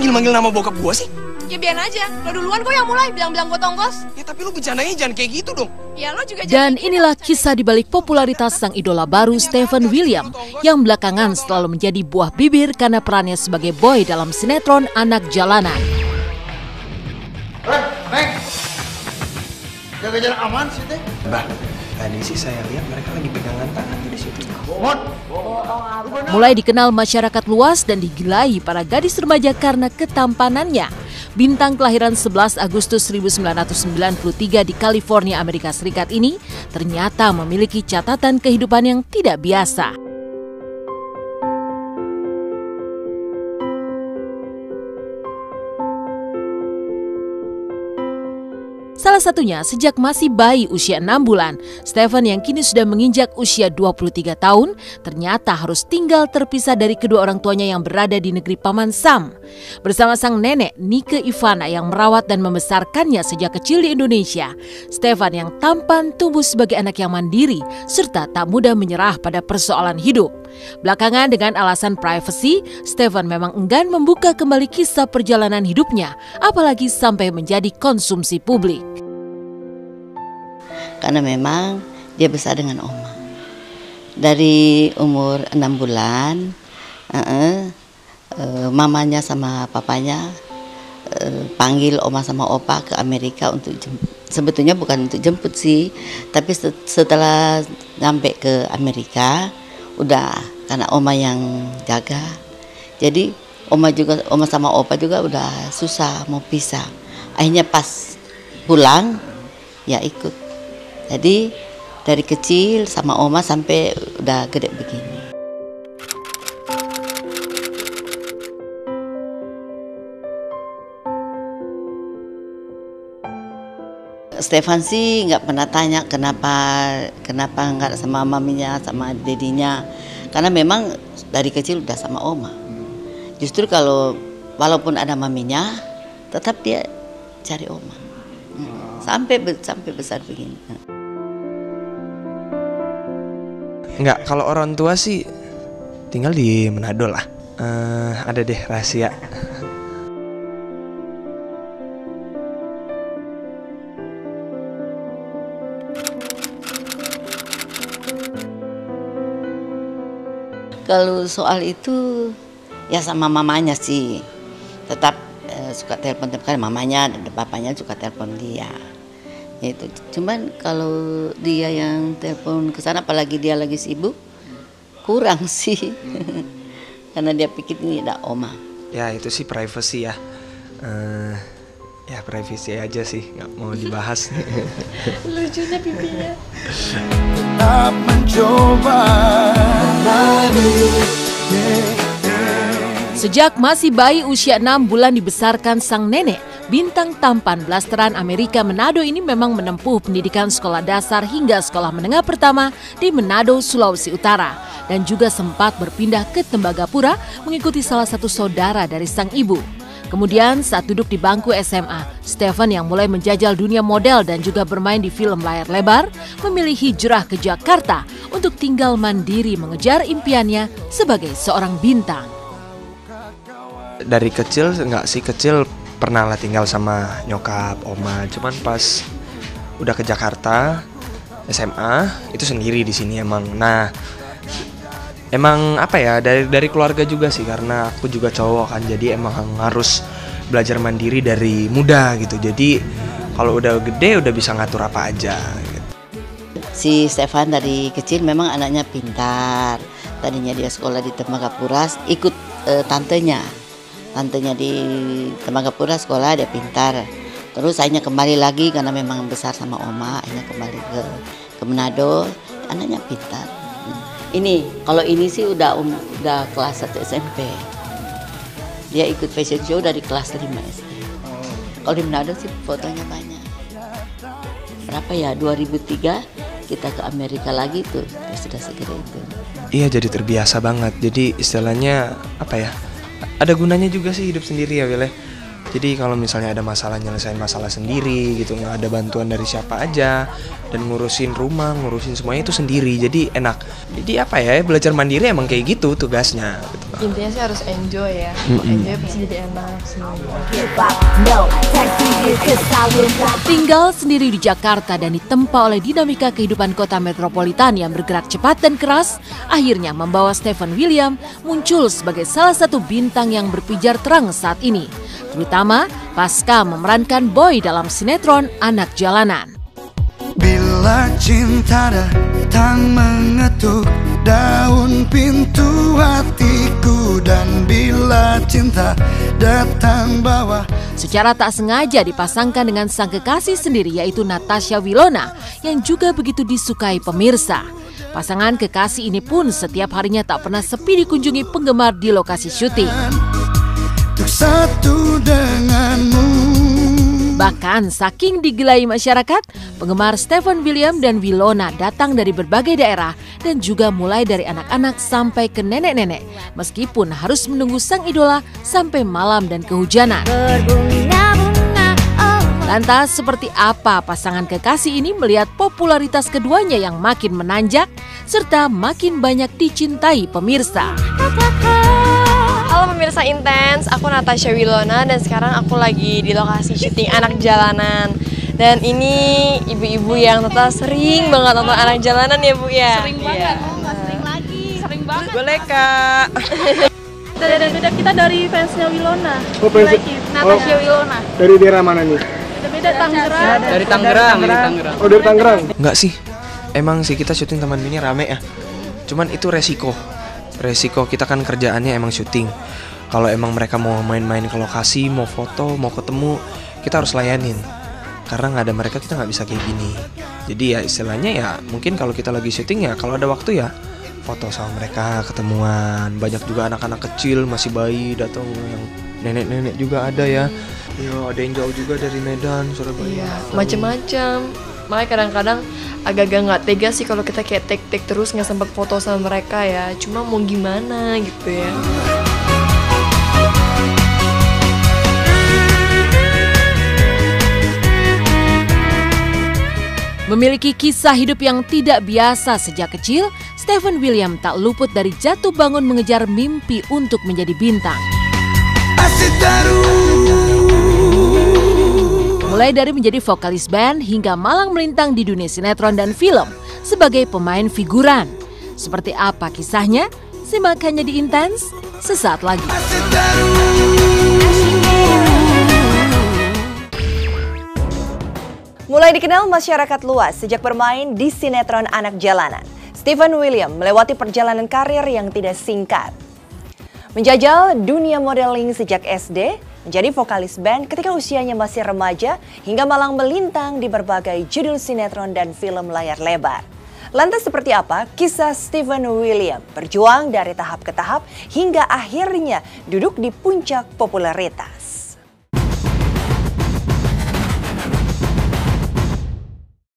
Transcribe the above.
manggil-manggil nama bokap gua sih? Ya biarin aja, lo duluan kok yang mulai bilang-bilang gue tonggos. Ya tapi lu bercandanya jangan kayak gitu dong. Ya lo juga Dan inilah kisah dibalik popularitas sang idola baru Stephen William yang belakangan selalu menjadi buah bibir karena perannya sebagai boy dalam sinetron Anak Jalanan. Neng, jaga jarak aman sih teh. Bah, tadi sih saya lihat mereka lagi pegangan tangan di situ. Mulai dikenal masyarakat luas dan digilai para gadis remaja karena ketampanannya, bintang kelahiran 11 Agustus 1993 di California, Amerika Serikat ini ternyata memiliki catatan kehidupan yang tidak biasa. Salah satunya sejak masih bayi usia 6 bulan, Stephen yang kini sudah menginjak usia 23 tahun, ternyata harus tinggal terpisah dari kedua orang tuanya yang berada di negeri Paman Sam. Bersama sang nenek, Nike Ivana yang merawat dan membesarkannya sejak kecil di Indonesia, Stephen yang tampan tumbuh sebagai anak yang mandiri, serta tak mudah menyerah pada persoalan hidup. Belakangan dengan alasan privasi, Stephen memang enggan membuka kembali kisah perjalanan hidupnya, apalagi sampai menjadi konsumsi publik. Karena memang dia besar dengan oma. Dari umur 6 bulan, mamanya sama papanya panggil oma sama opa ke Amerika untuk sebetulnya bukan untuk jemput sih, tapi setelah sampai ke Amerika, udah karena oma yang jaga. Jadi oma sama opa juga udah susah mau pisah. Akhirnya pas pulang ya ikut. Jadi dari kecil sama oma sampai udah gede begini. Stephen sih nggak pernah tanya kenapa nggak sama maminya sama dedinya, karena memang dari kecil udah sama oma. Justru kalau walaupun ada maminya, tetap dia cari oma sampai besar begini. Enggak, kalau orang tua sih tinggal di Manado lah. Ada deh rahasia. Kalau soal itu ya sama mamanya sih, tetap suka telepon kan mamanya dan bapaknya suka telepon dia. Itu cuman kalau dia yang telepon ke sana apalagi dia lagi sibuk kurang sih. Karena dia pikir ini ada oma. Ya itu sih privacy ya. Ya privacy aja sih, nggak mau dibahas. lucunya pipinya. Tetap mencoba. Sejak masih bayi usia 6 bulan dibesarkan sang nenek, bintang tampan blasteran Amerika Manado ini memang menempuh pendidikan sekolah dasar hingga sekolah menengah pertama di Manado, Sulawesi Utara, dan juga sempat berpindah ke Tembagapura mengikuti salah satu saudara dari sang ibu. Kemudian saat duduk di bangku SMA, Stephen yang mulai menjajal dunia model dan juga bermain di film layar lebar, memilih hijrah ke Jakarta untuk tinggal mandiri mengejar impiannya sebagai seorang bintang. Dari kecil pernah lah tinggal sama nyokap, oma. Cuman pas udah ke Jakarta SMA itu sendiri di sini emang. Nah, emang apa ya dari keluarga juga sih, karena aku juga cowok kan, jadi emang harus belajar mandiri dari muda gitu. Jadi kalau udah gede udah bisa ngatur apa aja. Gitu. Si Stephen dari kecil memang anaknya pintar. Tadinya dia sekolah di Tembagapura, ikut tantenya di Tembagapura sekolah, dia pintar. Terus akhirnya kembali lagi karena memang besar sama oma, akhirnya kembali ke Manado, anaknya pintar. Ini kalau ini sih udah kelas 1 SMP. Dia ikut fashion show dari kelas 5 SD. Kalau di Manado sih fotonya banyak. Berapa ya, 2003 kita ke Amerika lagi tuh, dia sudah segede itu. Iya, jadi terbiasa banget. Jadi istilahnya apa ya? Ada gunanya juga sih hidup sendiri ya, Wil. Jadi kalau misalnya ada masalah, nyelesain masalah sendiri gitu, nggak ada bantuan dari siapa aja, dan ngurusin rumah, ngurusin semuanya itu sendiri, jadi enak. Jadi apa ya, belajar mandiri emang kayak gitu tugasnya gitu. Intinya sih harus enjoy ya. Enjoy pasti jadi enak semuanya. Tinggal sendiri di Jakarta dan ditempa oleh dinamika kehidupan kota metropolitan yang bergerak cepat dan keras, akhirnya membawa Stephen William muncul sebagai salah satu bintang yang berpijar terang saat ini, terutama pasca memerankan Boy dalam sinetron Anak Jalanan. Bila cinta datang mengetuk daun pintu hatiku, dan bila cinta datang bawa. Secara tak sengaja dipasangkan dengan sang kekasih sendiri, yaitu Natasha Wilona, yang juga begitu disukai pemirsa. Pasangan kekasih ini pun setiap harinya tak pernah sepi dikunjungi penggemar di lokasi syuting. Untuk satu denganmu. Bahkan saking digelai masyarakat, penggemar Stephen William dan Wilona datang dari berbagai daerah dan juga mulai dari anak-anak sampai ke nenek-nenek, meskipun harus menunggu sang idola sampai malam dan kehujanan. Lantas seperti apa pasangan kekasih ini melihat popularitas keduanya yang makin menanjak serta makin banyak dicintai pemirsa? Halo pemirsa Intens, aku Natasha Wilona dan sekarang aku lagi di lokasi syuting Anak Jalanan. Dan ini ibu-ibu yang ternyata sering banget nonton Anak Jalanan ya Bu ya? Sering banget, nggak sering lagi, sering banget. Boleh Kak? Beda-beda kita dari fansnya Wilona. Oh, fans- Lagi, Natasha Wilona. Dari daerah mana nih? Beda-beda Tangerang. Dari Tangerang, ini Tangerang. Oh, dari Tangerang. Enggak sih, emang sih kita syuting Taman Mini rame ya. Cuman itu resiko kita kan kerjaannya emang syuting. Kalau emang mereka mau main-main ke lokasi, mau foto, mau ketemu, kita harus layanin. Karena nggak ada mereka kita nggak bisa kayak gini. Jadi ya istilahnya ya mungkin kalau kita lagi syuting ya kalau ada waktu ya foto sama mereka, ketemuan. Banyak juga anak-anak kecil masih bayi datang, yang nenek-nenek juga ada ya. Ya ada yang jauh juga dari Medan, Surabaya. Iya, macem-macem. Makanya kadang-kadang agak-agak nggak tega sih kalau kita kayak take terus nggak sempat foto sama mereka ya. Cuma mau gimana gitu ya. Memiliki kisah hidup yang tidak biasa sejak kecil, Stephen William tak luput dari jatuh bangun mengejar mimpi untuk menjadi bintang. Mulai dari menjadi vokalis band hingga malang melintang di dunia sinetron dan film sebagai pemain figuran. Seperti apa kisahnya? Simak hanya di Intens sesaat lagi. Mulai dikenal masyarakat luas sejak bermain di sinetron Anak Jalanan, Stephen William melewati perjalanan karir yang tidak singkat. Menjajal dunia modeling sejak SD, menjadi vokalis band ketika usianya masih remaja, hingga malang melintang di berbagai judul sinetron dan film layar lebar. Lantas seperti apa kisah Stephen William berjuang dari tahap ke tahap hingga akhirnya duduk di puncak popularitas?